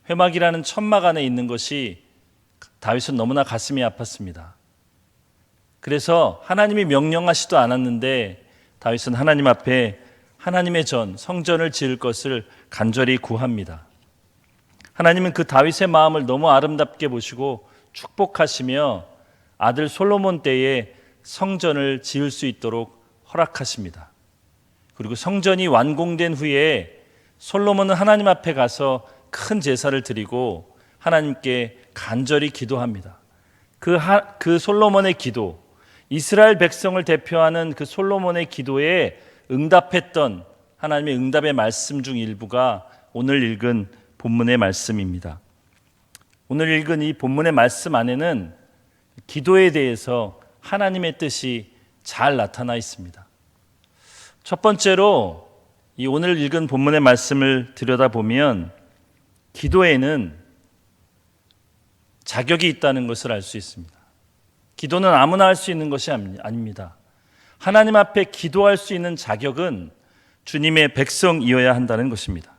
회막이라는 천막 안에 있는 것이 다윗은 너무나 가슴이 아팠습니다. 그래서 하나님이 명령하시도 않았는데 다윗은 하나님 앞에 하나님의 성전을 지을 것을 간절히 구합니다. 하나님은 그 다윗의 마음을 너무 아름답게 보시고 축복하시며 아들 솔로몬 때에 성전을 지을 수 있도록 허락하십니다. 그리고 성전이 완공된 후에 솔로몬은 하나님 앞에 가서 큰 제사를 드리고 하나님께 간절히 기도합니다. 그 솔로몬의 기도, 이스라엘 백성을 대표하는 그 솔로몬의 기도에 응답했던 하나님의 응답의 말씀 중 일부가 오늘 읽은 본문의 말씀입니다. 오늘 읽은 이 본문의 말씀 안에는 기도에 대해서 하나님의 뜻이 잘 나타나 있습니다. 첫 번째로 이 오늘 읽은 본문의 말씀을 들여다보면 기도에는 자격이 있다는 것을 알 수 있습니다. 기도는 아무나 할 수 있는 것이 아닙니다. 하나님 앞에 기도할 수 있는 자격은 주님의 백성이어야 한다는 것입니다.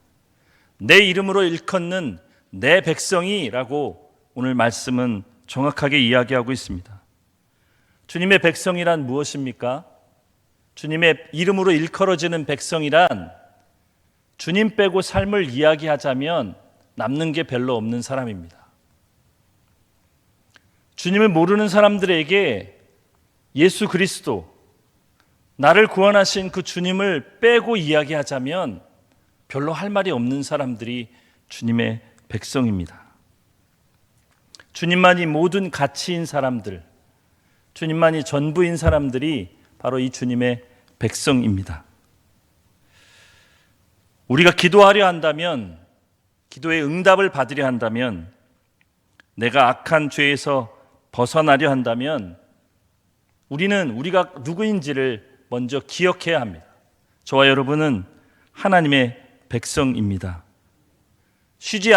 내 이름으로 일컫는 내 백성이라고 오늘 말씀은 정확하게 이야기하고 있습니다. 주님의 백성이란 무엇입니까? 주님의 이름으로 일컬어지는 백성이란 주님 빼고 삶을 이야기하자면 남는 게 별로 없는 사람입니다. 주님을 모르는 사람들에게 예수 그리스도, 나를 구원하신 그 주님을 빼고 이야기하자면 별로 할 말이 없는 사람들이 주님의 백성입니다. 주님만이 모든 가치인 사람들, 주님만이 전부인 사람들이 바로 이 주님의 백성입니다. 우리가 기도하려 한다면, 기도의 응답을 받으려 한다면, 내가 악한 죄에서 벗어나려 한다면 우리가 누구인지를 먼저 기억해야 합니다. 저와 여러분은 하나님의 백성입니다. 쉬지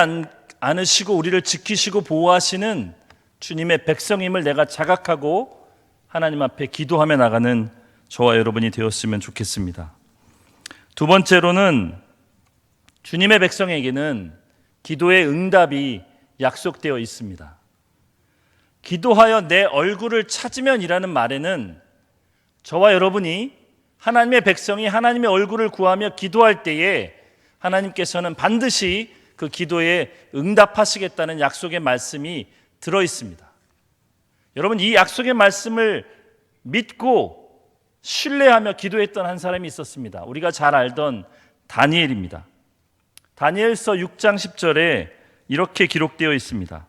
않으시고 우리를 지키시고 보호하시는 주님의 백성임을 내가 자각하고 하나님 앞에 기도하며 나가는 저와 여러분이 되었으면 좋겠습니다. 두 번째로는 주님의 백성에게는 기도의 응답이 약속되어 있습니다. 기도하여 내 얼굴을 찾으면이라는 말에는 저와 여러분이 하나님의 백성이 하나님의 얼굴을 구하며 기도할 때에 하나님께서는 반드시 그 기도에 응답하시겠다는 약속의 말씀이 들어 있습니다. 여러분, 이 약속의 말씀을 믿고 신뢰하며 기도했던 한 사람이 있었습니다. 우리가 잘 알던 다니엘입니다. 다니엘서 6장 10절에 이렇게 기록되어 있습니다.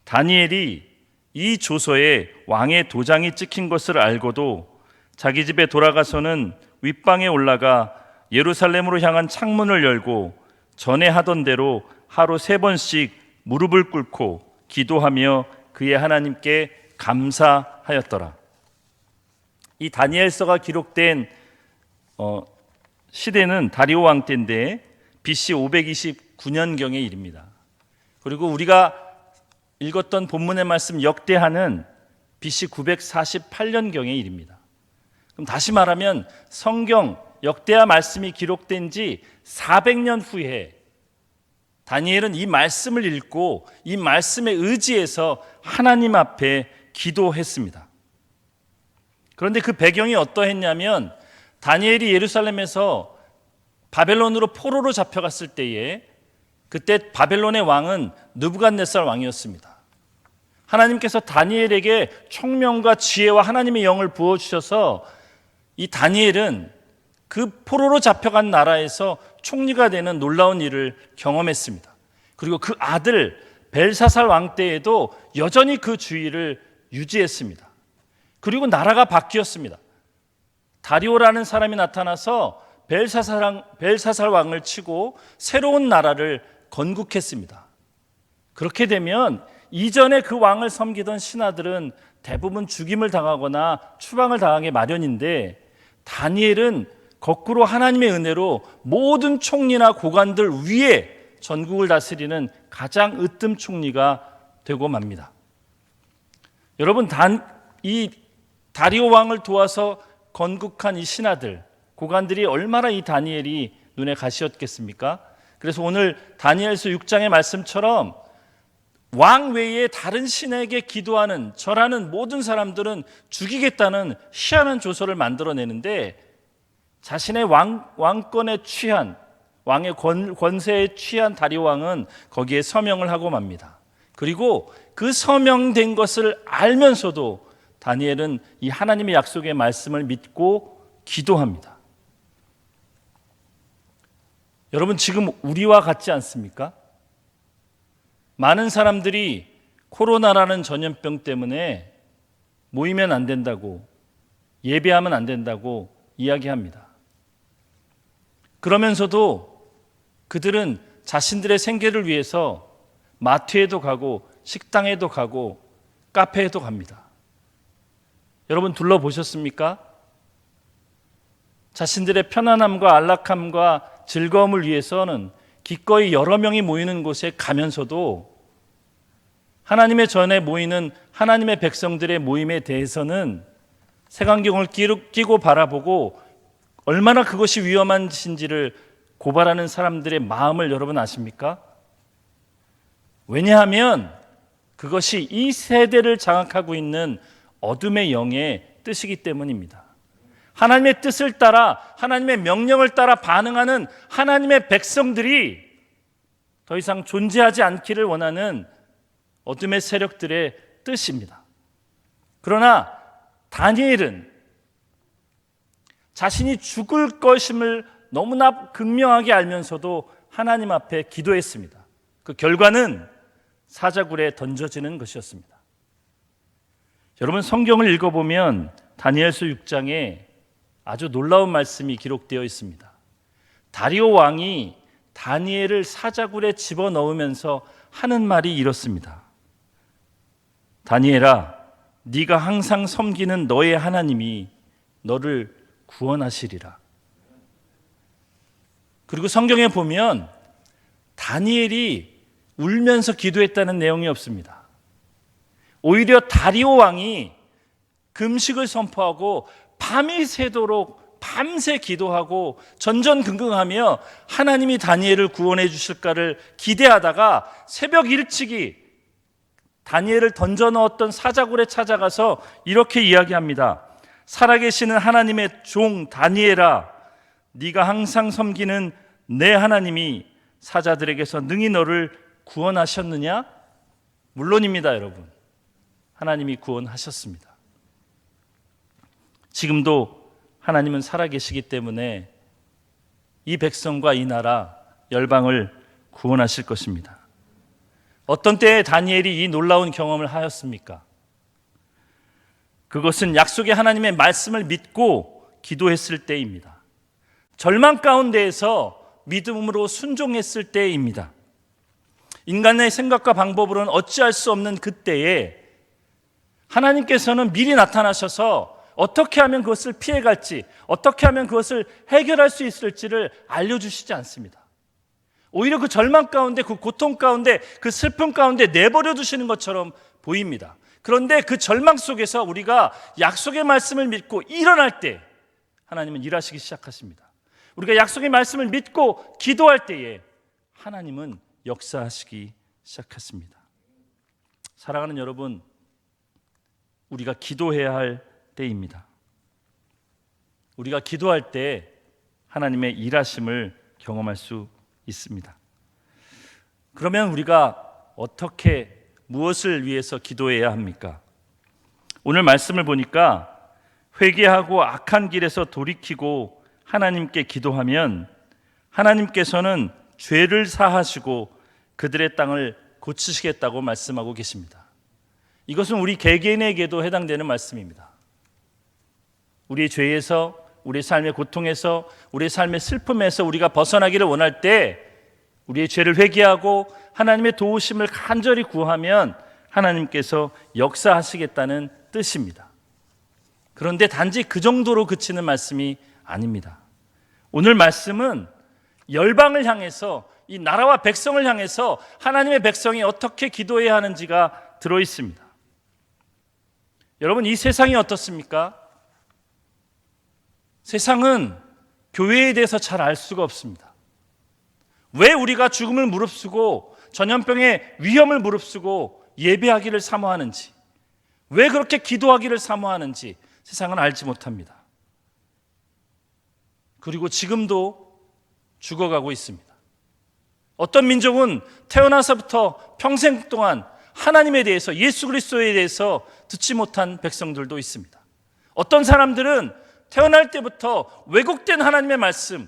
다니엘이 이 조서에 왕의 도장이 찍힌 것을 알고도 자기 집에 돌아가서는 윗방에 올라가 예루살렘으로 향한 창문을 열고 전에 하던 대로 하루 3번씩 무릎을 꿇고 기도하며 그의 하나님께 감사하였더라. 이 다니엘서가 기록된 시대는 다리오 왕 때인데 BC 529년경의 일입니다. 그리고 우리가 읽었던 본문의 말씀 역대하는 BC 948년경의 일입니다. 그럼 다시 말하면 성경 역대하 말씀이 기록된 지 400년 후에 다니엘은 이 말씀을 읽고 이 말씀에 의지해서 하나님 앞에 기도했습니다. 그런데 그 배경이 어떠했냐면 다니엘이 예루살렘에서 바벨론으로 포로로 잡혀갔을 때에 그때 바벨론의 왕은 느부갓네살 왕이었습니다. 하나님께서 다니엘에게 총명과 지혜와 하나님의 영을 부어주셔서 이 다니엘은 그 포로로 잡혀간 나라에서 총리가 되는 놀라운 일을 경험했습니다. 그리고 그 아들 벨사살 왕 때에도 여전히 그 주의를 유지했습니다. 그리고 나라가 바뀌었습니다. 다리오라는 사람이 나타나서 벨사살 왕을 치고 새로운 나라를 건국했습니다. 그렇게 되면 이전에 그 왕을 섬기던 신하들은 대부분 죽임을 당하거나 추방을 당하기 마련인데 다니엘은 거꾸로 하나님의 은혜로 모든 총리나 고관들 위에 전국을 다스리는 가장 으뜸 총리가 되고 맙니다. 여러분, 이 다리오 왕을 도와서 건국한 이 신하들, 고관들이 얼마나 이 다니엘이 눈에 가시였겠습니까? 그 그래서 오늘 다니엘서 6장의 말씀처럼 왕 외에 다른 신에게 기도하는 절하는 모든 사람들은 죽이겠다는 희한한 조서를 만들어내는데, 자신의 왕권에 취한, 왕의 권세에 취한 다리오 왕은 거기에 서명을 하고 맙니다. 그리고 그 서명된 것을 알면서도 다니엘은 이 하나님의 약속의 말씀을 믿고 기도합니다. 여러분, 지금 우리와 같지 않습니까? 많은 사람들이 코로나라는 전염병 때문에 모이면 안 된다고, 예배하면 안 된다고 이야기합니다. 그러면서도 그들은 자신들의 생계를 위해서 마트에도 가고 식당에도 가고 카페에도 갑니다. 여러분, 둘러보셨습니까? 자신들의 편안함과 안락함과 즐거움을 위해서는 기꺼이 여러 명이 모이는 곳에 가면서도 하나님의 전에 모이는 하나님의 백성들의 모임에 대해서는 색안경을 끼고 바라보고 얼마나 그것이 위험한 짓인지를 고발하는 사람들의 마음을 여러분 아십니까? 왜냐하면 그것이 이 세대를 장악하고 있는 어둠의 영의 뜻이기 때문입니다. 하나님의 뜻을 따라, 하나님의 명령을 따라 반응하는 하나님의 백성들이 더 이상 존재하지 않기를 원하는 어둠의 세력들의 뜻입니다. 그러나 다니엘은 자신이 죽을 것임을 너무나 극명하게 알면서도 하나님 앞에 기도했습니다. 그 결과는 사자굴에 던져지는 것이었습니다. 여러분, 성경을 읽어보면 다니엘서 6장에 아주 놀라운 말씀이 기록되어 있습니다. 다리오 왕이 다니엘을 사자굴에 집어넣으면서 하는 말이 이렇습니다. 다니엘아, 네가 항상 섬기는 너의 하나님이 너를 구원하시리라. 그리고 성경에 보면 다니엘이 울면서 기도했다는 내용이 없습니다. 오히려 다리오 왕이 금식을 선포하고 밤이 새도록 밤새 기도하고 전전긍긍하며 하나님이 다니엘을 구원해 주실까를 기대하다가 새벽 일찍이 다니엘을 던져 넣었던 사자굴에 찾아가서 이렇게 이야기합니다. 살아계시는 하나님의 종 다니엘아, 네가 항상 섬기는 내 하나님이 사자들에게서 능히 너를 구원하셨느냐? 물론입니다, 여러분. 하나님이 구원하셨습니다. 지금도 하나님은 살아계시기 때문에 이 백성과 이 나라, 열방을 구원하실 것입니다. 어떤 때에 다니엘이 이 놀라운 경험을 하였습니까? 그것은 약속의 하나님의 말씀을 믿고 기도했을 때입니다. 절망 가운데에서 믿음으로 순종했을 때입니다. 인간의 생각과 방법으로는 어찌할 수 없는 그때에 하나님께서는 미리 나타나셔서 어떻게 하면 그것을 피해갈지, 어떻게 하면 그것을 해결할 수 있을지를 알려주시지 않습니다. 오히려 그 절망 가운데, 그 고통 가운데, 그 슬픔 가운데 내버려 두시는 것처럼 보입니다. 그런데 그 절망 속에서 우리가 약속의 말씀을 믿고 일어날 때 하나님은 일하시기 시작하십니다. 우리가 약속의 말씀을 믿고 기도할 때에 하나님은 역사하시기 시작했습니다. 사랑하는 여러분, 우리가 기도해야 할 때입니다. 우리가 기도할 때 하나님의 일하심을 경험할 수 있습니다. 그러면 우리가 어떻게, 무엇을 위해서 기도해야 합니까? 오늘 말씀을 보니까 회개하고 악한 길에서 돌이키고 하나님께 기도하면 하나님께서는 죄를 사하시고 그들의 땅을 고치시겠다고 말씀하고 계십니다. 이것은 우리 개개인에게도 해당되는 말씀입니다. 우리의 죄에서, 우리의 삶의 고통에서, 우리의 삶의 슬픔에서 우리가 벗어나기를 원할 때 우리의 죄를 회개하고 하나님의 도우심을 간절히 구하면 하나님께서 역사하시겠다는 뜻입니다. 그런데 단지 그 정도로 그치는 말씀이 아닙니다. 오늘 말씀은 열방을 향해서, 이 나라와 백성을 향해서 하나님의 백성이 어떻게 기도해야 하는지가 들어있습니다. 여러분, 이 세상이 어떻습니까? 세상은 교회에 대해서 잘 알 수가 없습니다. 왜 우리가 죽음을 무릅쓰고 전염병의 위험을 무릅쓰고 예배하기를 사모하는지, 왜 그렇게 기도하기를 사모하는지 세상은 알지 못합니다. 그리고 지금도 죽어가고 있습니다. 어떤 민족은 태어나서부터 평생 동안 하나님에 대해서, 예수 그리스도에 대해서 듣지 못한 백성들도 있습니다. 어떤 사람들은 태어날 때부터 왜곡된 하나님의 말씀,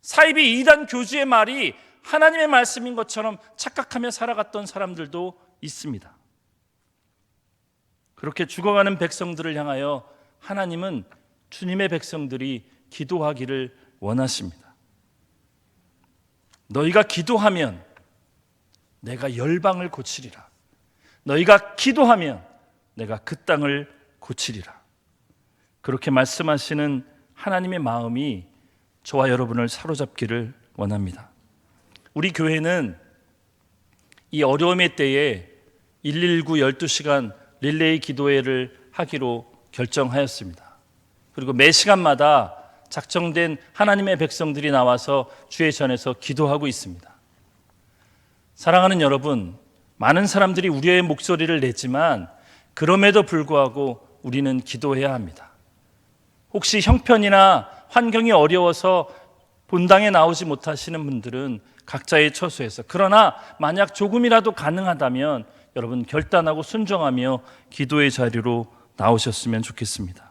사이비 이단 교주의 말이 하나님의 말씀인 것처럼 착각하며 살아갔던 사람들도 있습니다. 그렇게 죽어가는 백성들을 향하여 하나님은 주님의 백성들이 기도하기를 원하십니다. 너희가 기도하면 내가 열방을 고치리라. 너희가 기도하면 내가 그 땅을 고치리라. 그렇게 말씀하시는 하나님의 마음이 저와 여러분을 사로잡기를 원합니다. 우리 교회는 이 어려움의 때에 119 12시간 릴레이 기도회를 하기로 결정하였습니다. 그리고 매 시간마다 작정된 하나님의 백성들이 나와서 주의 전에서 기도하고 있습니다. 사랑하는 여러분, 많은 사람들이 우리의 목소리를 내지만 그럼에도 불구하고 우리는 기도해야 합니다. 혹시 형편이나 환경이 어려워서 본당에 나오지 못하시는 분들은 각자의 처소에서, 그러나 만약 조금이라도 가능하다면 여러분 결단하고 순종하며 기도의 자리로 나오셨으면 좋겠습니다.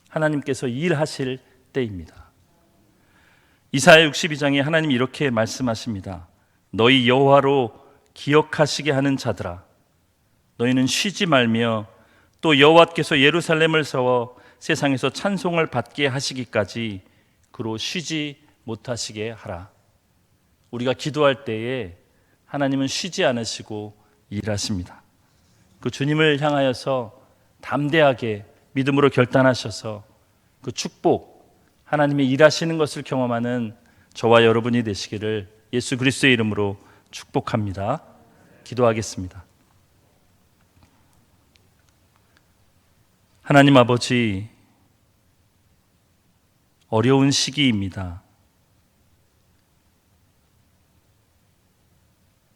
하나님께서 일하실 때입니다. 이사야 62장에 하나님이 이렇게 말씀하십니다. 너희 여호와로 기억하시게 하는 자들아, 너희는 쉬지 말며 또 여호와께서 예루살렘을 세워 세상에서 찬송을 받게 하시기까지 그로 쉬지 못하시게 하라. 우리가 기도할 때에 하나님은 쉬지 않으시고 일하십니다. 그 주님을 향하여서 담대하게 믿음으로 결단하셔서 그 축복, 하나님이 일하시는 것을 경험하는 저와 여러분이 되시기를 예수 그리스도의 이름으로 축복합니다. 기도하겠습니다. 하나님 아버지, 어려운 시기입니다.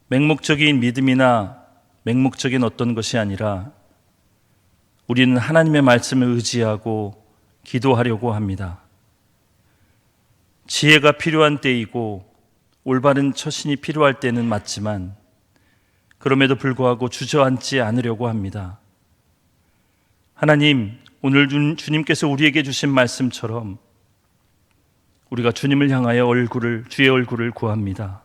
맹목적인 믿음이나 맹목적인 어떤 것이 아니라 우리는 하나님의 말씀을 의지하고 기도하려고 합니다. 지혜가 필요한 때이고 올바른 처신이 필요할 때는 맞지만 그럼에도 불구하고 주저앉지 않으려고 합니다. 하나님, 오늘 주님께서 우리에게 주신 말씀처럼 우리가 주님을 향하여 주의 얼굴을 구합니다.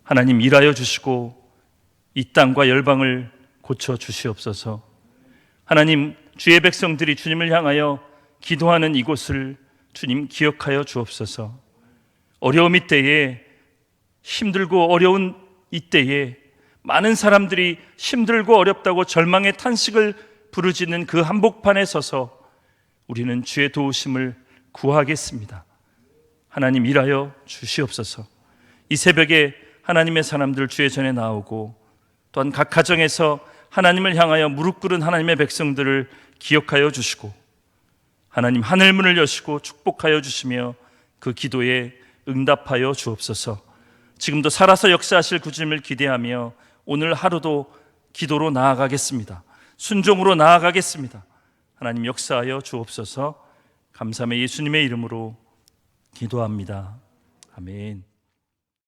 하나님, 일하여 주시고 이 땅과 열방을 고쳐 주시옵소서. 하나님, 주의 백성들이 주님을 향하여 기도하는 이곳을 주님 기억하여 주옵소서. 어려움 이때에, 힘들고 어려운 이때에 많은 사람들이 힘들고 어렵다고 절망의 탄식을 부르짖는 그 한복판에 서서 우리는 주의 도우심을 구하겠습니다. 하나님, 일하여 주시옵소서. 이 새벽에 하나님의 사람들 주의 전에 나오고 또한 각 가정에서 하나님을 향하여 무릎 꿇은 하나님의 백성들을 기억하여 주시고 하나님, 하늘문을 여시고 축복하여 주시며 그 기도에 응답하여 주옵소서. 지금도 살아서 역사하실 구주님을 기대하며 오늘 하루도 기도로 나아가겠습니다. 순종으로 나아가겠습니다. 하나님, 역사하여 주옵소서. 감사함의 예수님의 이름으로 기도합니다. 아멘.